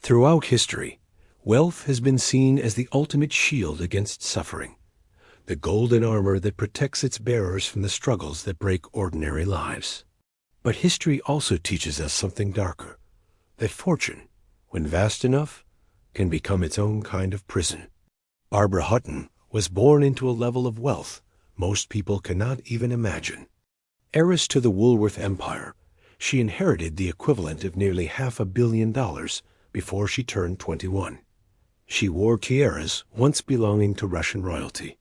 Throughout history, wealth has been seen as the ultimate shield against suffering, the golden armor that protects its bearers from the struggles that break ordinary lives. But history also teaches us something darker, that fortune, when vast enough, can become its own kind of prison. Barbara Hutton was born into a level of wealth most people cannot even imagine. Heiress to the Woolworth Empire, she inherited the equivalent of nearly $500 million before she turned 21. She wore tiaras once belonging to Russian royalty.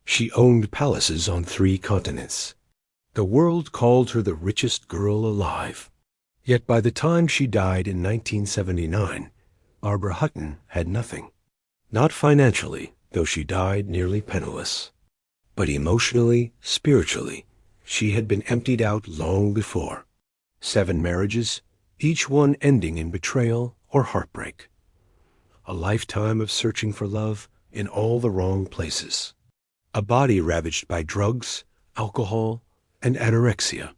She owned palaces on 3 continents. The world called her the richest girl alive. Yet by the time she died in 1979, Barbara Hutton had nothing. Not financially, though she died nearly penniless. But emotionally, spiritually, she had been emptied out long before. 7 marriages, each one ending in betrayal or heartbreak. A lifetime of searching for love in all the wrong places. A body ravaged by drugs, alcohol, and anorexia.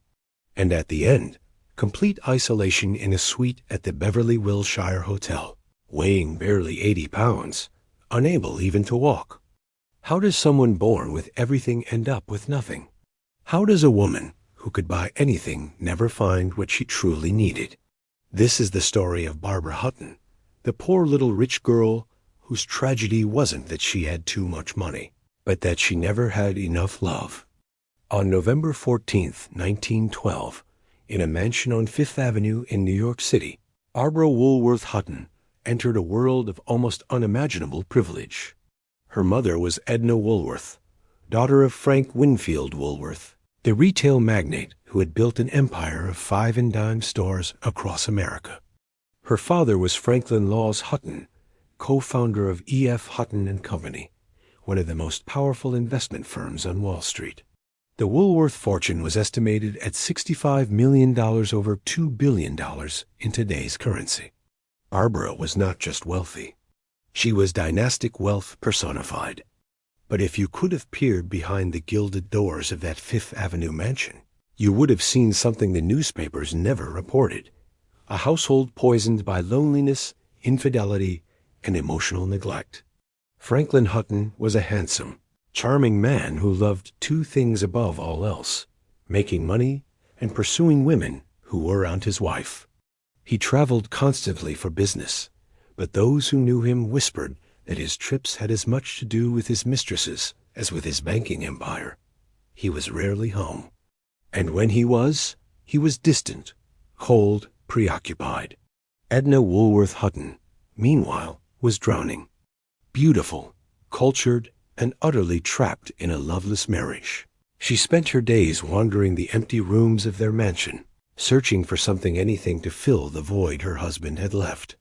And at the end, complete isolation in a suite at the Beverly Wilshire Hotel, weighing barely 80 pounds, unable even to walk. How does someone born with everything end up with nothing? How does a woman who could buy anything never find what she truly needed? This is the story of Barbara Hutton, the poor little rich girl whose tragedy wasn't that she had too much money, but that she never had enough love. On November 14, 1912, in a mansion on Fifth Avenue in New York City, Barbara Woolworth Hutton entered a world of almost unimaginable privilege. Her mother was Edna Woolworth, daughter of Frank Winfield Woolworth, the retail magnate who had built an empire of 5 and dime stores across America. Her father was Franklin Laws Hutton, co-founder of E.F. Hutton and Company, one of the most powerful investment firms on Wall Street. The Woolworth fortune was estimated at $65 million over $2 billion in today's currency. Barbara was not just wealthy. She was dynastic wealth personified. But if you could have peered behind the gilded doors of that Fifth Avenue mansion, you would have seen something the newspapers never reported. A household poisoned by loneliness, infidelity, and emotional neglect. Franklin Hutton was a handsome, charming man who loved 2 things above all else: making money and pursuing women who were around his wife. He traveled constantly for business, but those who knew him whispered that his trips had as much to do with his mistresses as with his banking empire. He was rarely home. And when he was distant, cold, preoccupied. Edna Woolworth Hutton, meanwhile, was drowning. Beautiful, cultured, and utterly trapped in a loveless marriage. She spent her days wandering the empty rooms of their mansion, searching for anything to fill the void her husband had left.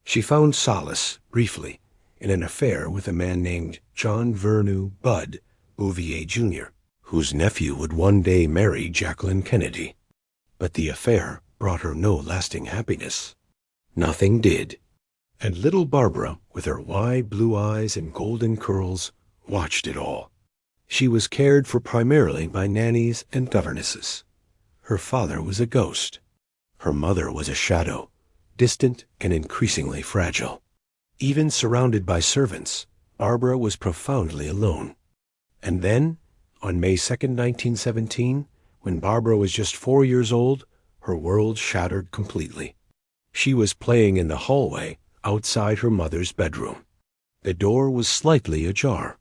She found solace, briefly, in an affair with a man named John Vernew Bud Bouvier, Jr., whose nephew would one day marry Jacqueline Kennedy. But the affair brought her no lasting happiness. Nothing did. And little Barbara, with her wide blue eyes and golden curls, watched it all. She was cared for primarily by nannies and governesses. Her father was a ghost. Her mother was a shadow, distant and increasingly fragile. Even surrounded by servants, Barbara was profoundly alone. And then, on May 2, 1917, when Barbara was just 4 years old, her world shattered completely. She was playing in the hallway outside her mother's bedroom. The door was slightly ajar.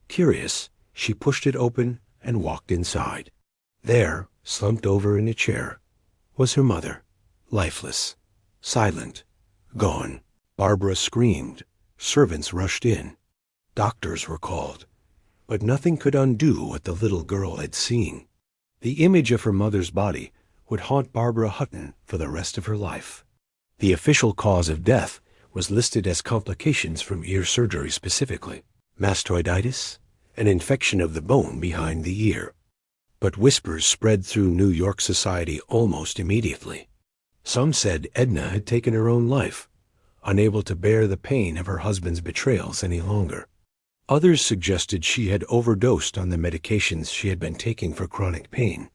Curious, she pushed it open and walked inside. There, slumped over in a chair, was her mother, lifeless, silent, gone. Barbara screamed. Servants rushed in. Doctors were called. But nothing could undo what the little girl had seen. The image of her mother's body would haunt Barbara Hutton for the rest of her life. The official cause of death was listed as complications from ear surgery specifically, mastoiditis, an infection of the bone behind the ear. But whispers spread through New York society almost immediately. Some said Edna had taken her own life, unable to bear the pain of her husband's betrayals any longer. Others suggested she had overdosed on the medications she had been taking for chronic pain.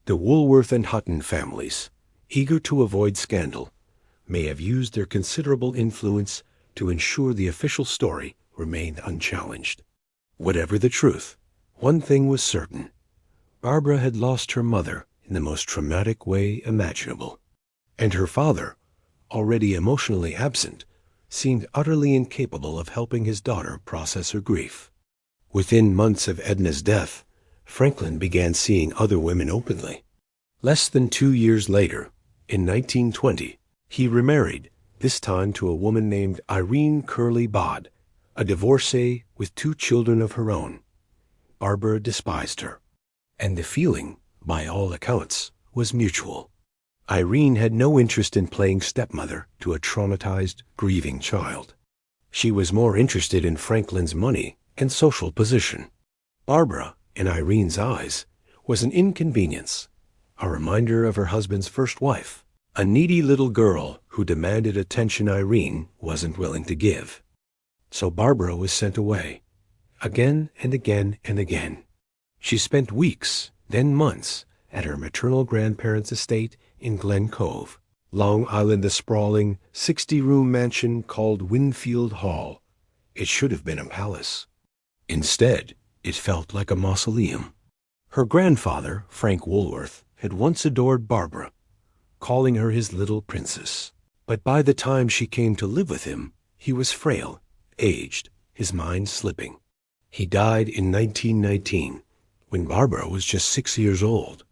The Woolworth and Hutton families, eager to avoid scandal, may have used their considerable influence to ensure the official story remained unchallenged. Whatever the truth, one thing was certain. Barbara had lost her mother in the most traumatic way imaginable, and her father, already emotionally absent, seemed utterly incapable of helping his daughter process her grief. Within months of Edna's death, Franklin began seeing other women openly. Less than 2 years later, in 1920, he remarried, this time to a woman named Irene Curley Bodd, a divorcee with 2 children of her own. Barbara despised her, and the feeling, by all accounts, was mutual. Irene had no interest in playing stepmother to a traumatized, grieving child. She was more interested in Franklin's money and social position. Barbara, in Irene's eyes, was an inconvenience, a reminder of her husband's first wife, a needy little girl who demanded attention Irene wasn't willing to give. So Barbara was sent away, again and again and again. She spent weeks, then months, at her maternal grandparents' estate in Glen Cove, Long Island, the sprawling 60-room mansion called Winfield Hall. It should have been a palace. Instead, it felt like a mausoleum. Her grandfather, Frank Woolworth, had once adored Barbara, calling her his little princess. But by the time she came to live with him, he was frail, aged, his mind slipping. He died in 1919, when Barbara was just 6 years old.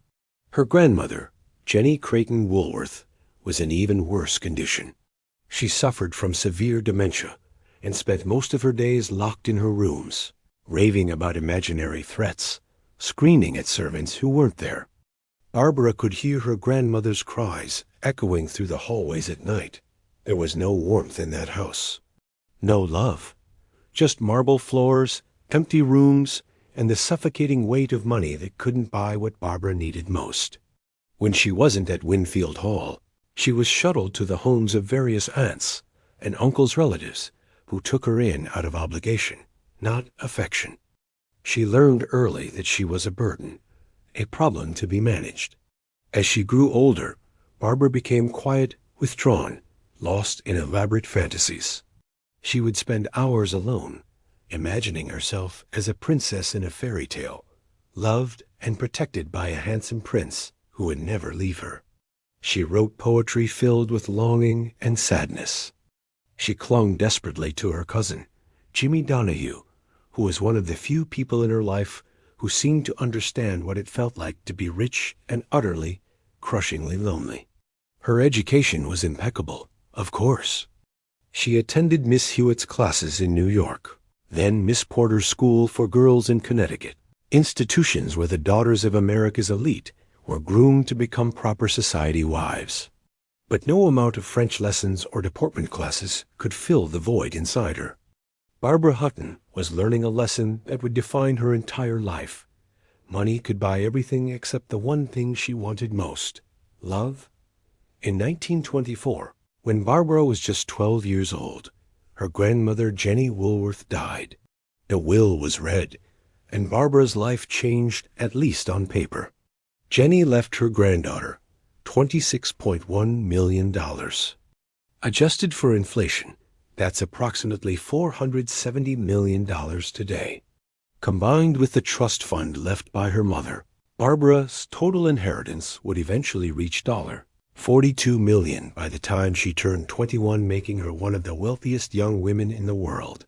Her grandmother, Jenny Creighton Woolworth, was in even worse condition. She suffered from severe dementia and spent most of her days locked in her rooms, raving about imaginary threats, screaming at servants who weren't there. Barbara could hear her grandmother's cries echoing through the hallways at night. There was no warmth in that house. No love. Just marble floors, empty rooms, and the suffocating weight of money that couldn't buy what Barbara needed most. When she wasn't at Winfield Hall, she was shuttled to the homes of various aunts and uncles' relatives who took her in out of obligation, not affection. She learned early that she was a burden, a problem to be managed. As she grew older, Barbara became quiet, withdrawn, lost in elaborate fantasies. She would spend hours alone, imagining herself as a princess in a fairy tale, loved and protected by a handsome prince who would never leave her. She wrote poetry filled with longing and sadness. She clung desperately to her cousin, Jimmy Donahue, who was one of the few people in her life who seemed to understand what it felt like to be rich and utterly, crushingly lonely. Her education was impeccable, of course. She attended Miss Hewitt's classes in New York, then Miss Porter's School for Girls in Connecticut, institutions where the daughters of America's elite were groomed to become proper society wives. But no amount of French lessons or deportment classes could fill the void inside her. Barbara Hutton was learning a lesson that would define her entire life. Money could buy everything except the one thing she wanted most: love. In 1924, when Barbara was just 12 years old, her grandmother Jenny Woolworth died. The will was read, and Barbara's life changed, at least on paper. Jenny left her granddaughter $26.1 million. Adjusted for inflation, that's approximately $470 million today. Combined with the trust fund left by her mother, Barbara's total inheritance would eventually reach $42 million by the time she turned 21, making her one of the wealthiest young women in the world.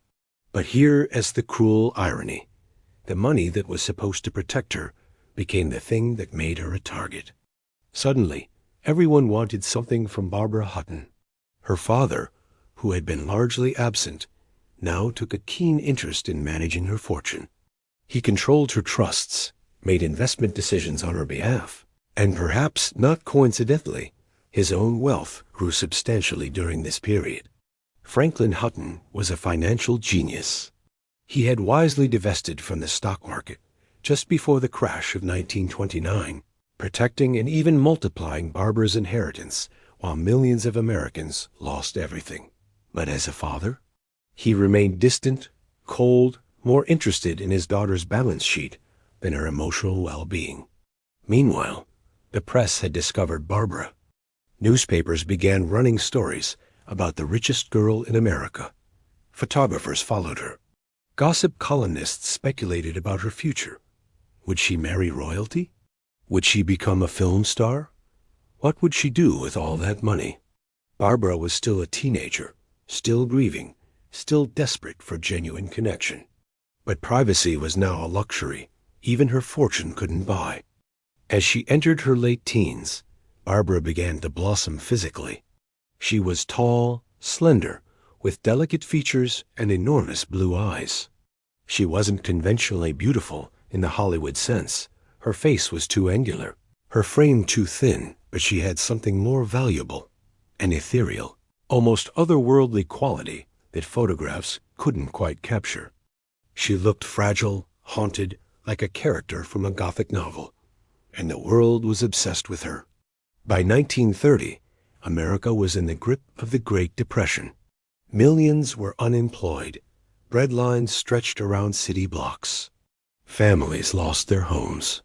But here is the cruel irony. The money that was supposed to protect her became the thing that made her a target. Suddenly, everyone wanted something from Barbara Hutton. Her father, who had been largely absent, now took a keen interest in managing her fortune. He controlled her trusts, made investment decisions on her behalf, and perhaps not coincidentally, his own wealth grew substantially during this period. Franklin Hutton was a financial genius. He had wisely divested from the stock market just before the crash of 1929, protecting and even multiplying Barbara's inheritance while millions of Americans lost everything. But as a father, he remained distant, cold, more interested in his daughter's balance sheet than her emotional well-being. Meanwhile, the press had discovered Barbara. Newspapers began running stories about the richest girl in America. Photographers followed her. Gossip columnists speculated about her future. Would she marry royalty? Would she become a film star? What would she do with all that money? Barbara was still a teenager, still grieving, still desperate for genuine connection. But privacy was now a luxury even her fortune couldn't buy. As she entered her late teens, Barbara began to blossom physically. She was tall, slender, with delicate features and enormous blue eyes. She wasn't conventionally beautiful in the Hollywood sense. Her face was too angular, her frame too thin, but she had something more valuable, an ethereal, almost otherworldly quality that photographs couldn't quite capture. She looked fragile, haunted, like a character from a Gothic novel, and the world was obsessed with her. By 1930, America was in the grip of the Great Depression. Millions were unemployed. Bread lines stretched around city blocks. Families lost their homes.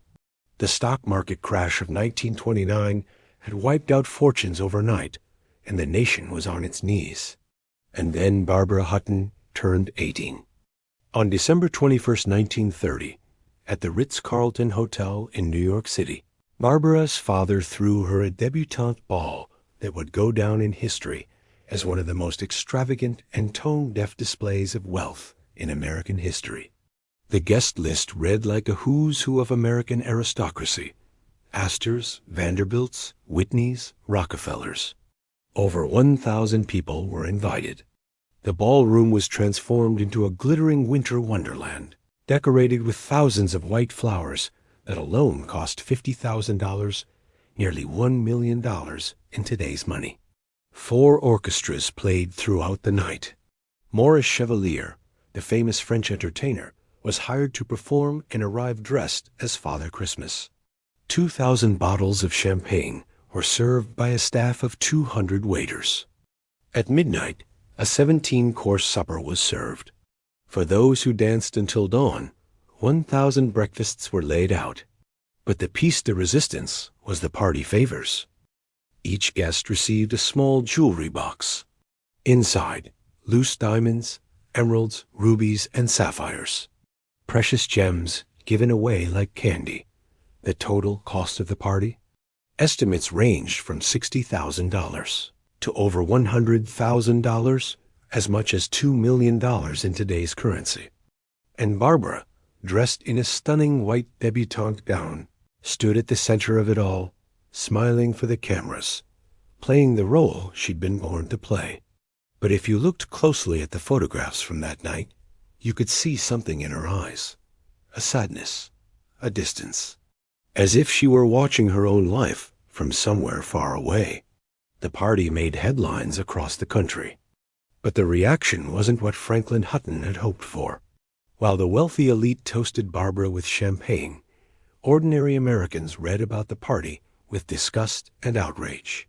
The stock market crash of 1929 had wiped out fortunes overnight, and the nation was on its knees. And then Barbara Hutton turned 18. On December 21, 1930, at the Ritz-Carlton Hotel in New York City, Barbara's father threw her a debutante ball that would go down in history as one of the most extravagant and tone-deaf displays of wealth in American history. The guest list read like a who's who of American aristocracy: Astors, Vanderbilts, Whitneys, Rockefellers. Over 1,000 people were invited. The ballroom was transformed into a glittering winter wonderland, decorated with thousands of white flowers that alone cost $50,000, nearly $1 million in today's money. 4 orchestras played throughout the night. Maurice Chevalier, the famous French entertainer, was hired to perform and arrived dressed as Father Christmas. 2,000 bottles of champagne were served by a staff of 200 waiters. At midnight, a 17-course supper was served. For those who danced until dawn, 1,000 breakfasts were laid out. But the piece de resistance was the party favors. Each guest received a small jewelry box. Inside, loose diamonds, emeralds, rubies, and sapphires. Precious gems given away like candy. The total cost of the party? Estimates ranged from $60,000 to over $100,000, as much as $2 million in today's currency. And Barbara, dressed in a stunning white debutante gown, stood at the center of it all, smiling for the cameras, playing the role she'd been born to play. But if you looked closely at the photographs from that night, you could see something in her eyes, a sadness, a distance, as if she were watching her own life from somewhere far away. The party made headlines across the country. But the reaction wasn't what Franklin Hutton had hoped for. While the wealthy elite toasted Barbara with champagne, ordinary Americans read about the party with disgust and outrage.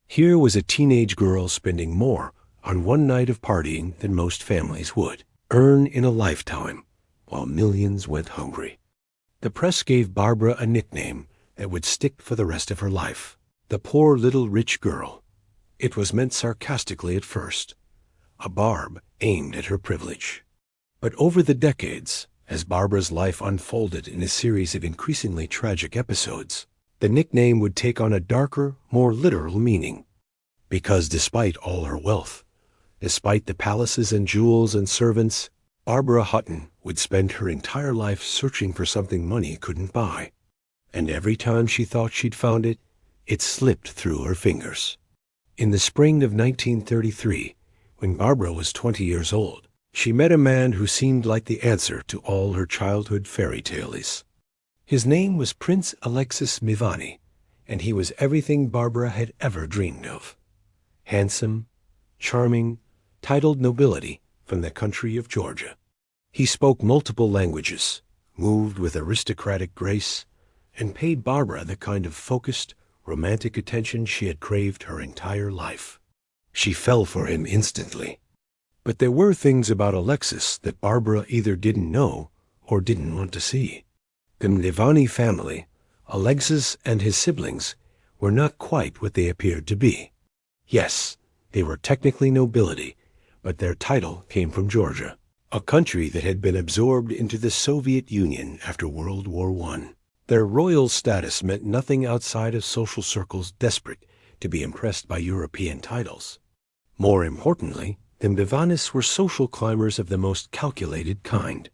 Here was a teenage girl spending more on one night of partying than most families would earn in a lifetime, while millions went hungry. The press gave Barbara a nickname that would stick for the rest of her life: the poor little rich girl. It was meant sarcastically at first, a barb aimed at her privilege. But over the decades, as Barbara's life unfolded in a series of increasingly tragic episodes, the nickname would take on a darker, more literal meaning. Because despite all her wealth, despite the palaces and jewels and servants, Barbara Hutton would spend her entire life searching for something money couldn't buy. And every time she thought she'd found it, it slipped through her fingers. In the spring of 1933, when Barbara was 20 years old, she met a man who seemed like the answer to all her childhood fairy tales. His name was Prince Alexis Mivani, and he was everything Barbara had ever dreamed of. Handsome, charming, titled nobility from the country of Georgia. He spoke multiple languages, moved with aristocratic grace, and paid Barbara the kind of focused, romantic attention she had craved her entire life. She fell for him instantly. But there were things about Alexis that Barbara either didn't know or didn't want to see. The Mivani family, Alexis and his siblings, were not quite what they appeared to be. Yes, they were technically nobility, but their title came from Georgia, a country that had been absorbed into the Soviet Union after World War I. Their royal status meant nothing outside of social circles desperate to be impressed by European titles. More importantly, the Mvivanis were social climbers of the most calculated kind.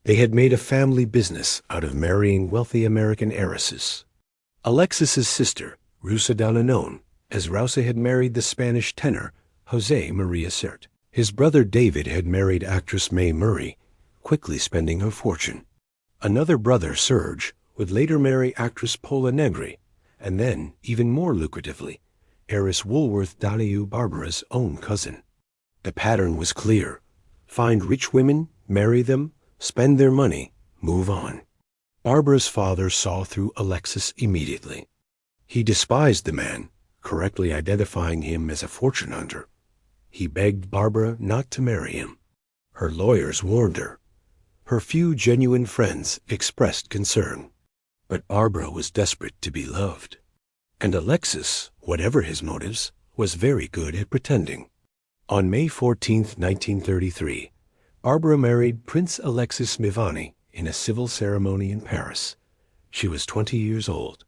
They had made a family business out of marrying wealthy American heiresses. Alexis's sister, Rusa Dananon, as Rouse had married the Spanish tenor José María Sert. His brother David had married actress Mae Murray, quickly spending her fortune. Another brother, Serge, would later marry actress Pola Negri, and then, even more lucratively, heiress Woolworth Donahue Barbara's own cousin. The pattern was clear. Find rich women, marry them, spend their money, move on. Barbara's father saw through Alexis immediately. He despised the man, correctly identifying him as a fortune hunter. He begged Barbara not to marry him. Her lawyers warned her. Her few genuine friends expressed concern. But Barbara was desperate to be loved. And Alexis, whatever his motives, was very good at pretending. On May 14, 1933, Barbara married Prince Alexis Mivani in a civil ceremony in Paris. She was 20 years old.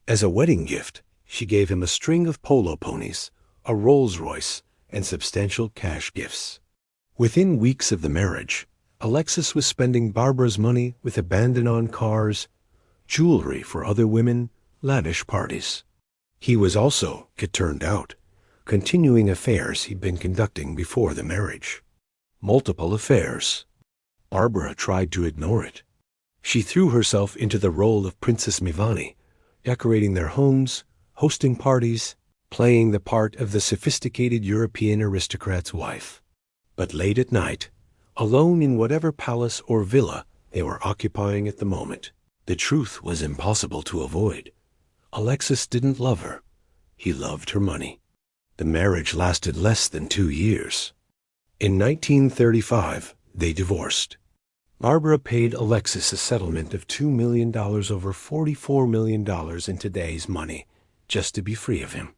As a wedding gift, she gave him a string of polo ponies, a Rolls-Royce, and substantial cash gifts. Within weeks of the marriage, Alexis was spending Barbara's money with abandon on cars, jewelry for other women, lavish parties. He was also, it turned out, continuing affairs he'd been conducting before the marriage. Multiple affairs. Barbara tried to ignore it. She threw herself into the role of Princess Mivani, decorating their homes, hosting parties, playing the part of the sophisticated European aristocrat's wife. But late at night, alone in whatever palace or villa they were occupying at the moment, the truth was impossible to avoid. Alexis didn't love her. He loved her money. The marriage lasted less than 2 years. In 1935, they divorced. Barbara paid Alexis a settlement of $2 million over $44 million in today's money, just to be free of him.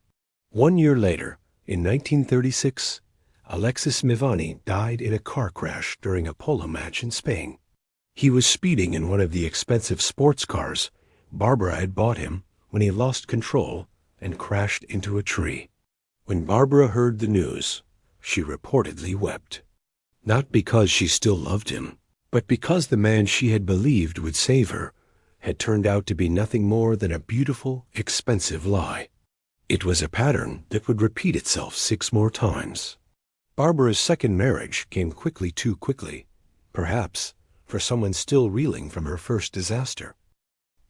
1 year later, in 1936, Alexis Mivani died in a car crash during a polo match in Spain. He was speeding in one of the expensive sports cars Barbara had bought him when he lost control and crashed into a tree. When Barbara heard the news, she reportedly wept. Not because she still loved him, but because the man she had believed would save her had turned out to be nothing more than a beautiful, expensive lie. It was a pattern that would repeat itself 6 more times. Barbara's second marriage came too quickly, perhaps for someone still reeling from her first disaster.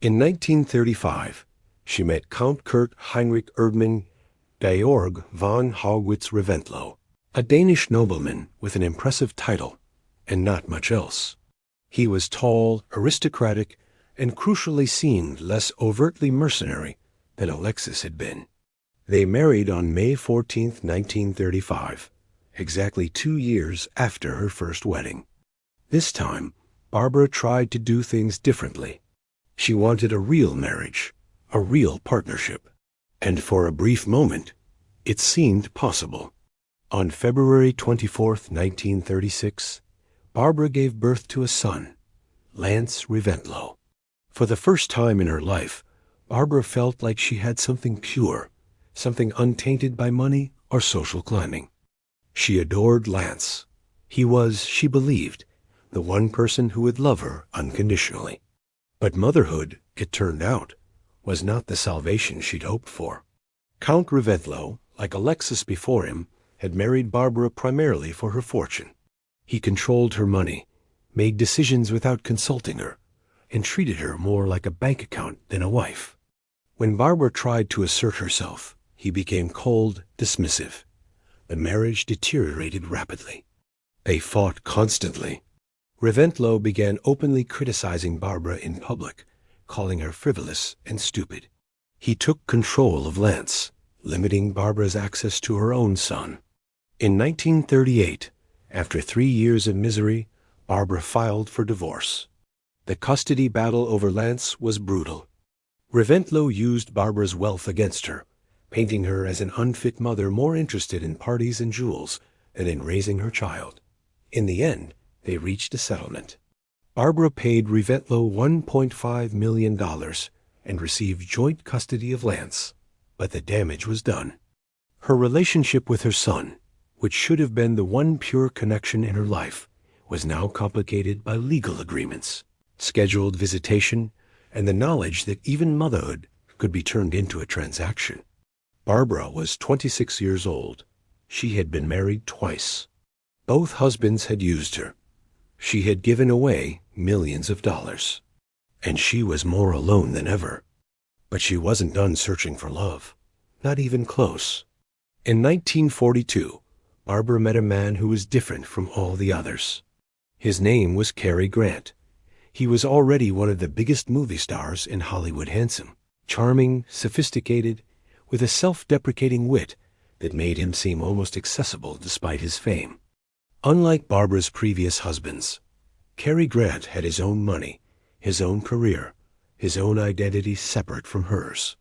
In 1935, she met Count Kurt Heinrich Erdmann Georg von Haugwitz-Reventlow, a Danish nobleman with an impressive title and not much else. He was tall, aristocratic, and crucially seemed less overtly mercenary than Alexis had been. They married on May 14, 1935, exactly 2 years after her first wedding. This time, Barbara tried to do things differently. She wanted a real marriage, a real partnership. And for a brief moment, it seemed possible. On February 24, 1936, Barbara gave birth to a son, Lance Reventlow. For the first time in her life, Barbara felt like she had something pure, something untainted by money or social climbing. She adored Lance. He was, she believed, the one person who would love her unconditionally. But motherhood, it turned out, was not the salvation she'd hoped for. Count Reventlow, like Alexis before him, had married Barbara primarily for her fortune. He controlled her money, made decisions without consulting her, and treated her more like a bank account than a wife. When Barbara tried to assert herself, he became cold, dismissive. The marriage deteriorated rapidly. They fought constantly. Reventlow began openly criticizing Barbara in public, calling her frivolous and stupid. He took control of Lance, limiting Barbara's access to her own son. In 1938, after 3 years of misery, Barbara filed for divorce. The custody battle over Lance was brutal. Reventlow used Barbara's wealth against her, painting her as an unfit mother more interested in parties and jewels than in raising her child. In the end, they reached a settlement. Barbara paid Reventlow $1.5 million and received joint custody of Lance, but the damage was done. Her relationship with her son, which should have been the one pure connection in her life, was now complicated by legal agreements, scheduled visitation, and the knowledge that even motherhood could be turned into a transaction. Barbara was 26 years old. She had been married twice. Both husbands had used her. She had given away millions of dollars. And she was more alone than ever. But she wasn't done searching for love. Not even close. In 1942, Barbara met a man who was different from all the others. His name was Cary Grant. He was already one of the biggest movie stars in Hollywood. Handsome, charming, sophisticated, with a self-deprecating wit that made him seem almost accessible despite his fame. Unlike Barbara's previous husbands, Cary Grant had his own money, his own career, his own identity separate from hers.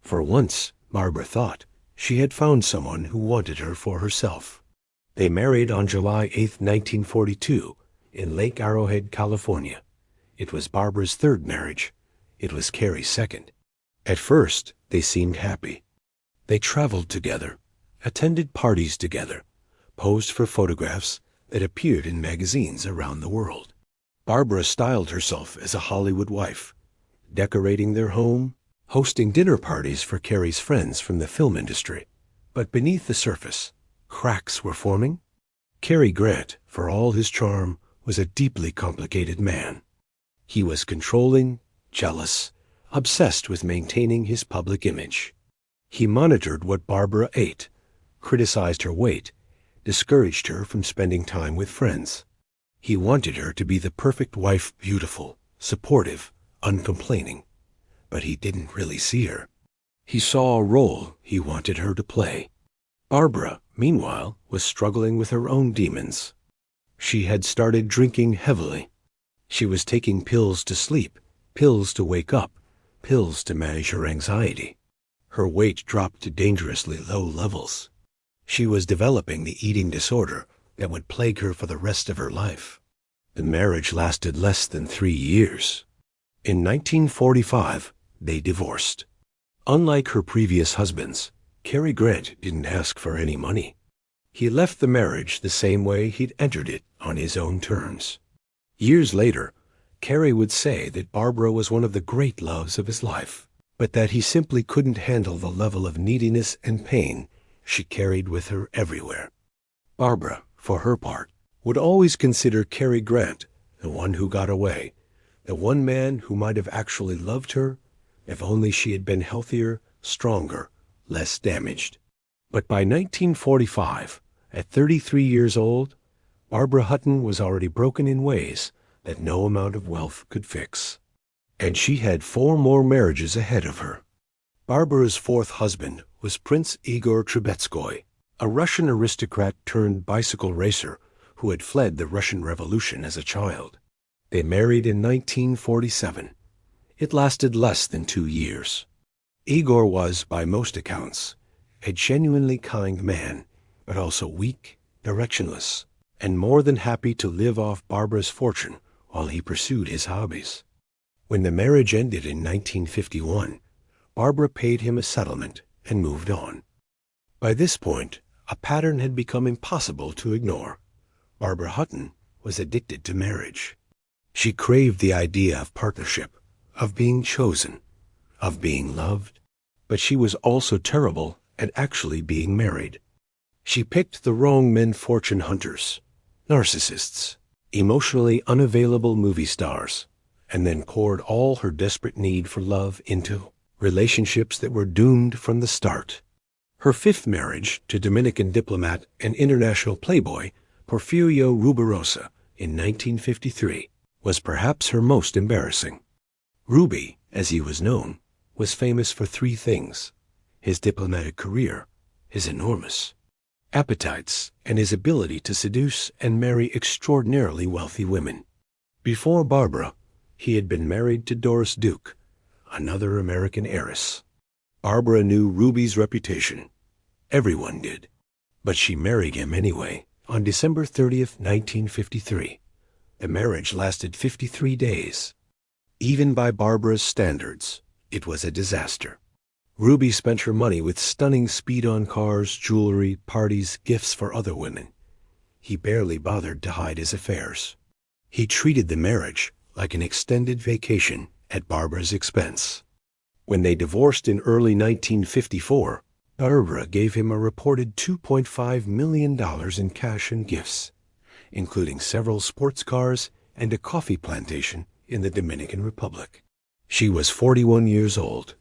For once, Barbara thought, she had found someone who wanted her for herself. They married on July 8, 1942, in Lake Arrowhead, California. It was Barbara's third marriage. It was Cary's second. At first, they seemed happy. They traveled together, attended parties together, posed for photographs that appeared in magazines around the world. Barbara styled herself as a Hollywood wife, decorating their home, hosting dinner parties for Cary's friends from the film industry. But beneath the surface, cracks were forming. Cary Grant, for all his charm, was a deeply complicated man. He was controlling, jealous, obsessed with maintaining his public image. He monitored what Barbara ate, criticized her weight, discouraged her from spending time with friends. He wanted her to be the perfect wife, beautiful, supportive, uncomplaining. But he didn't really see her. He saw a role he wanted her to play. Barbara, meanwhile, was struggling with her own demons. She had started drinking heavily. She was taking pills to sleep, pills to wake up, pills to manage her anxiety. Her weight dropped to dangerously low levels. She was developing the eating disorder that would plague her for the rest of her life. The marriage lasted less than 3 years. In 1945, they divorced. Unlike her previous husbands, Cary Grant didn't ask for any money. He left the marriage the same way he'd entered it, on his own terms. Years later, Cary would say that Barbara was one of the great loves of his life, but that he simply couldn't handle the level of neediness and pain she carried with her everywhere. Barbara, for her part, would always consider Cary Grant the one who got away, the one man who might have actually loved her if only she had been healthier, stronger, less damaged. But by 1945, at 33 years old, Barbara Hutton was already broken in ways that no amount of wealth could fix. And she had 4 more marriages ahead of her. Barbara's 4th husband was Prince Igor Trubetskoy, a Russian aristocrat turned bicycle racer who had fled the Russian Revolution as a child. They married in 1947. It lasted less than 2 years. Igor was, by most accounts, a genuinely kind man, but also weak, directionless, and more than happy to live off Barbara's fortune while he pursued his hobbies. When the marriage ended in 1951, Barbara paid him a settlement and moved on. By this point, a pattern had become impossible to ignore. Barbara Hutton was addicted to marriage. She craved the idea of partnership, of being chosen, of being loved, but she was also terrible at actually being married. She picked the wrong men, fortune hunters, narcissists, emotionally unavailable movie stars, and then poured all her desperate need for love into relationships that were doomed from the start. Her 5th marriage to Dominican diplomat and international playboy Porfirio Rubirosa in 1953 was perhaps her most embarrassing. Ruby, as he was known, was famous for 3 things: his diplomatic career, his enormous appetites, and his ability to seduce and marry extraordinarily wealthy women. Before Barbara, he had been married to Doris Duke, another American heiress. Barbara knew Ruby's reputation. Everyone did. But she married him anyway on December 30th, 1953. The marriage lasted 53 days. Even by Barbara's standards, it was a disaster. Ruby spent her money with stunning speed-on cars, jewelry, parties, gifts for other women. He barely bothered to hide his affairs. He treated the marriage like an extended vacation at Barbara's expense. When they divorced in early 1954, Barbara gave him a reported $2.5 million in cash and gifts, including several sports cars and a coffee plantation in the Dominican Republic. She was 41 years old.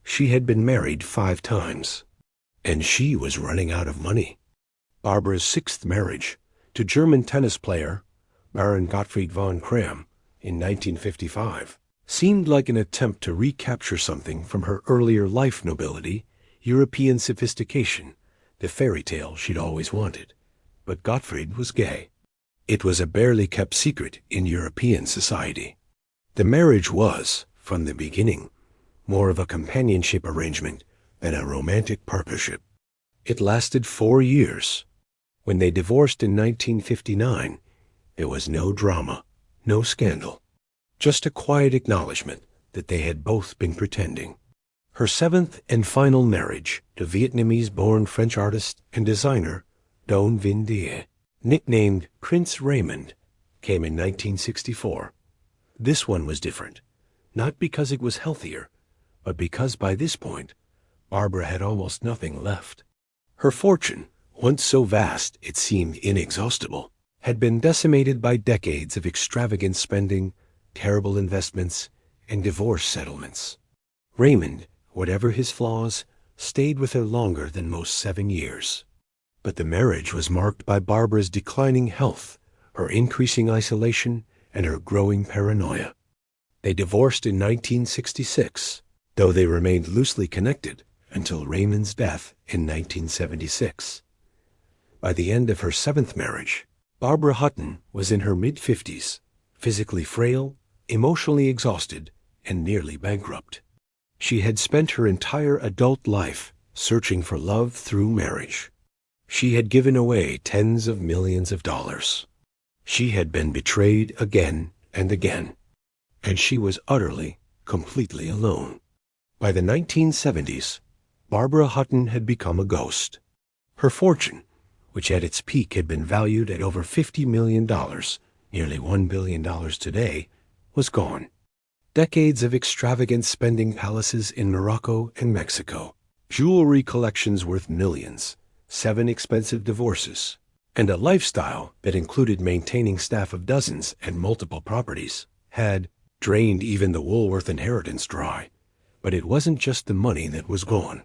She had been married 5 times, and she was running out of money. Barbara's 6th marriage, to German tennis player Baron Gottfried von Kram in 1955, seemed like an attempt to recapture something from her earlier life: nobility, European sophistication, the fairy tale she'd always wanted. But Gottfried was gay. It was a barely kept secret in European society. The marriage was, from the beginning, more of a companionship arrangement than a romantic partnership. It lasted 4 years. When they divorced in 1959, there was no drama, no scandal, just a quiet acknowledgement that they had both been pretending. Her 7th and final marriage to Vietnamese-born French artist and designer Don Vin Dien, nicknamed Prince Raymond, came in 1964. This one was different, not because it was healthier, but because by this point, Barbara had almost nothing left. Her fortune, once so vast it seemed inexhaustible, had been decimated by decades of extravagant spending, terrible investments, and divorce settlements. Raymond, whatever his flaws, stayed with her longer than most 7 years. But the marriage was marked by Barbara's declining health, her increasing isolation, and her growing paranoia. They divorced in 1966, though they remained loosely connected until Raymond's death in 1976. By the end of her 7th marriage, Barbara Hutton was in her mid-50s, physically frail, emotionally exhausted, and nearly bankrupt. She had spent her entire adult life searching for love through marriage. She had given away tens of millions of dollars. She had been betrayed again and again, and she was utterly, completely alone. By the 1970s, Barbara Hutton had become a ghost. Her fortune, which at its peak had been valued at over $50 million, nearly $1 billion today, was gone. Decades of extravagant spending, palaces in Morocco and Mexico, jewelry collections worth millions, 7 expensive divorces, and a lifestyle that included maintaining staff of dozens and multiple properties, had drained even the Woolworth inheritance dry. But it wasn't just the money that was gone.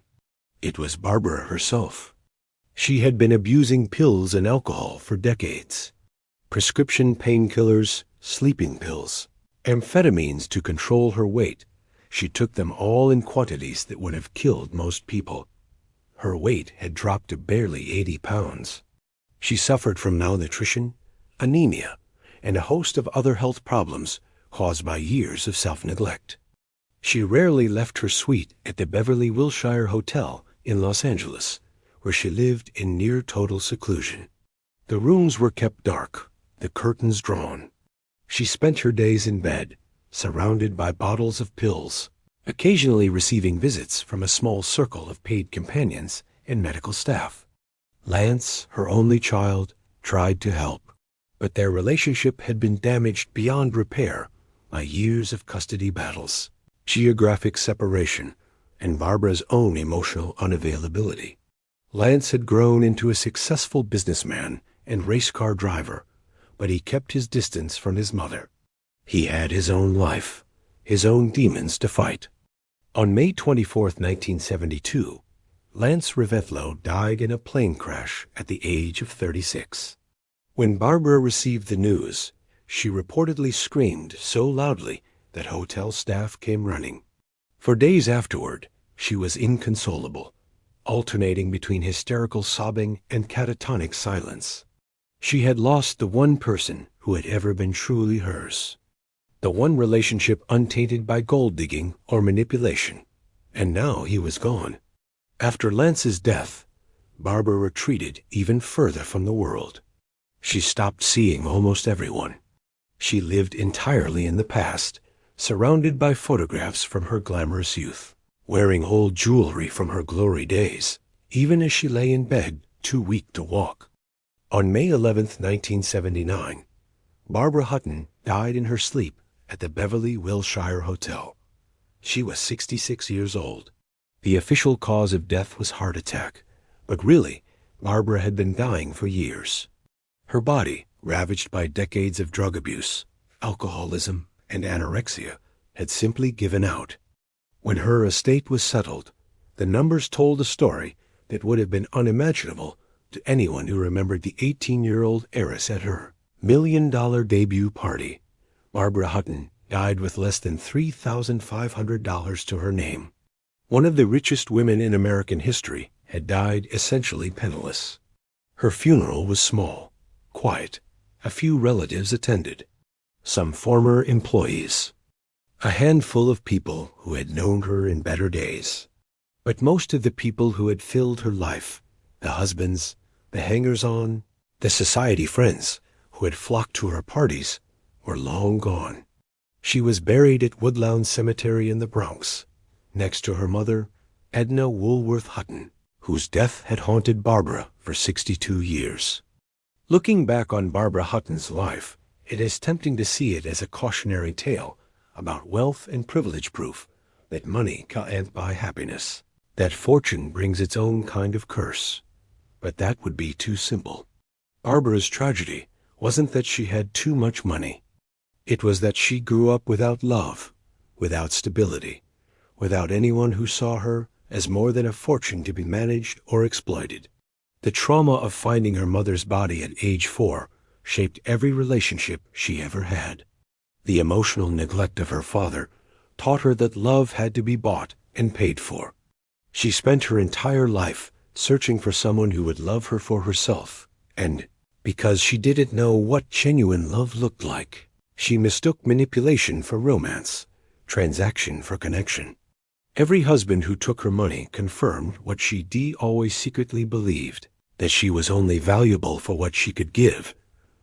It was Barbara herself. She had been abusing pills and alcohol for decades. Prescription painkillers, sleeping pills, amphetamines to control her weight. She took them all in quantities that would have killed most people. Her weight had dropped to barely 80 pounds. She suffered from malnutrition, anemia, and a host of other health problems caused by years of self-neglect. She rarely left her suite at the Beverly Wilshire Hotel in Los Angeles, where she lived in near total seclusion. The rooms were kept dark, the curtains drawn. She spent her days in bed, surrounded by bottles of pills, occasionally receiving visits from a small circle of paid companions and medical staff. Lance, her only child, tried to help, but their relationship had been damaged beyond repair by years of custody battles, geographic separation, and Barbara's own emotional unavailability. Lance had grown into a successful businessman and race car driver, but he kept his distance from his mother. He had his own life, his own demons to fight. On May 24, 1972, Lance Revetlo died in a plane crash at the age of 36. When Barbara received the news, she reportedly screamed so loudly that hotel staff came running. For days afterward, she was inconsolable, alternating between hysterical sobbing and catatonic silence. She had lost the one person who had ever been truly hers. The one relationship untainted by gold digging or manipulation. And now he was gone. After Lance's death, Barbara retreated even further from the world. She stopped seeing almost everyone. She lived entirely in the past, surrounded by photographs from her glamorous youth, wearing old jewelry from her glory days, even as she lay in bed, too weak to walk. On May 11, 1979, Barbara Hutton died in her sleep at the Beverly Wilshire Hotel. She was 66 years old. The official cause of death was heart attack, but really, Barbara had been dying for years. Her body, ravaged by decades of drug abuse, alcoholism, and anorexia, had simply given out. When her estate was settled, the numbers told a story that would have been unimaginable to anyone who remembered the 18-year-old heiress at her million-dollar debut party. Barbara Hutton died with less than $3,500 to her name. One of the richest women in American history had died essentially penniless. Her funeral was small, quiet. A few relatives attended. Some former employees. A handful of people who had known her in better days. But most of the people who had filled her life, the husbands, the hangers-on, the society friends who had flocked to her parties, were long gone. She was buried at Woodlawn Cemetery in the Bronx, next to her mother, Edna Woolworth Hutton, whose death had haunted Barbara for 62 years. Looking back on Barbara Hutton's life, it is tempting to see it as a cautionary tale about wealth and privilege proof that money can't buy happiness, that fortune brings its own kind of curse. But that would be too simple. Barbara's tragedy wasn't that she had too much money. It was that she grew up without love, without stability, without anyone who saw her as more than a fortune to be managed or exploited. The trauma of finding her mother's body at age 4 shaped every relationship she ever had. The emotional neglect of her father taught her that love had to be bought and paid for. She spent her entire life searching for someone who would love her for herself, and because she didn't know what genuine love looked like, she mistook manipulation for romance, transaction for connection. Every husband who took her money confirmed what she always secretly believed, that she was only valuable for what she could give,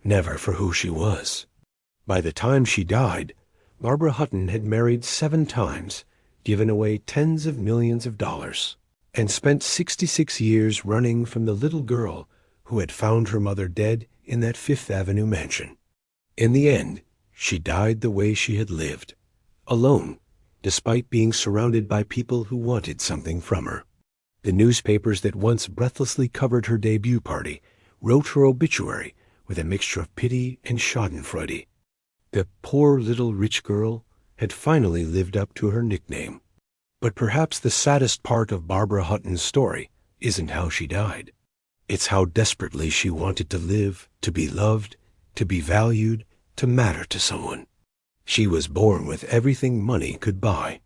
never for who she was. By the time she died, Barbara Hutton had married 7 times, given away tens of millions of dollars, and spent 66 years running from the little girl who had found her mother dead in that Fifth Avenue mansion. In the end, she died the way she had lived, alone, despite being surrounded by people who wanted something from her. The newspapers that once breathlessly covered her debut party wrote her obituary with a mixture of pity and schadenfreude. The poor little rich girl had finally lived up to her nickname. But perhaps the saddest part of Barbara Hutton's story isn't how she died. It's how desperately she wanted to live, to be loved, to be valued, to matter to someone. She was born with everything money could buy,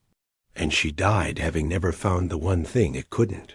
and she died having never found the one thing it couldn't.